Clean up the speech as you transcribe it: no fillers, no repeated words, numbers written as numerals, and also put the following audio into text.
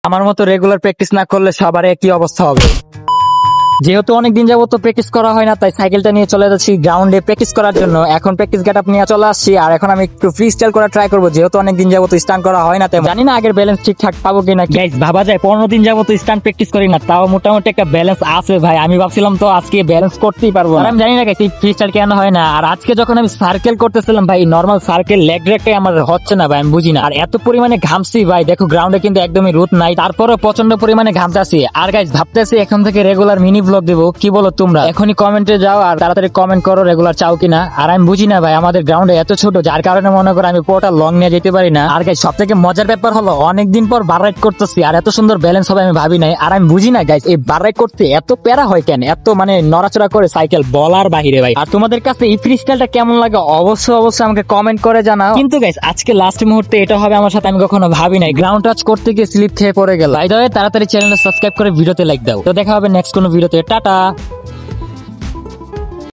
আমার মতো regular practice না করলে সবার একই অবস্থা হবে। যেহেতু অনেকদিন যাবত প্র্যাকটিস করা হয় না, তাই সাইকেলটা নিয়ে চলে যাচ্ছি গ্রাউন্ডে প্র্যাকটিস করার জন্য। এখন প্র্যাকটিস গেটআপ নিয়ে চলে আসছি, আর এখন আমি একটু ফ্রি স্টাইল করা ট্রাই করবো, যেহেতু অনেকদিন যাবত স্টান্ট করা হয় না। তাই জানি না আগের ব্যালেন্স ঠিকঠাক পাবো কিনা। গাইস, ভাবা যায় 15 দিন যাবত স্টান্ট প্র্যাকটিস করি না, তাও মোটামুটি একটা ব্যালেন্স আছে ভাই। আমি ভাবছিলাম তো আজকে ব্যালেন্স করতেই পারবো না। আমি জানি না গাইস এই ফ্রি স্টাইল কেন হয় না। আর আজকে যখন আমি সার্কেল করতেছিলাম ভাই, নর্মাল সার্কেল লেগ রেকটাই আমার হচ্ছে না ভাই, আমি বুঝি না। আর এত পরিমাণে ঘামছি ভাই, দেখো গ্রাউন্ডে কিন্তু একদমই রোদ নাই, তারপরে প্রচন্ড পরিমাণে ঘামতেছি। আর গাইস ভাবতেছি এখন থেকে রেগুলার মিনি ব্লগ দেবো, কি বলো তোমরা? এখনই কমেন্টে যাও আর তাড়াতাড়ি কমেন্ট করো রেগুলার চাও কিনা। আর আমি বুঝি না ভাই, আমাদের গ্রাউন্ডে এত ছোট, যার কারণে মনে করো আমি পুরোটা লং নিয়ে যেতে পারি না। আর গাইস সব থেকে মজার ব্যাপার হলো অনেকদিন পর বার রাইড করতেছি, আর এত সুন্দর ব্যালেন্স হবে আমি ভাবি নাই। আর আমি বুঝি না গাইস, এই বার রাইড করতে এত প্যারা হয় কেন, এত মানে নড়াচড়া করে সাইকেল বলার বাহিরে ভাই। আর তোমাদের কাছে এই ফ্রি স্টাইলটা কেমন লাগে অবশ্যই আমাকে কমেন্ট করে জানাও। কিন্তু গাইস আজকে লাস্ট মুহূর্তে এটা হবে আমার সাথে, আমি কখনো ভাবি নাই। গ্রাউন্ড টাচ করতে গিয়ে স্লিপ খেয়ে পড়ে গেল। তাড়াতাড়ি চ্যানেলটা সাবস্ক্রাইব করে ভিডিওতে লাইক দাও। তো দেখা হবে নেক্সট কোনো ভিডিওতে। টাটা।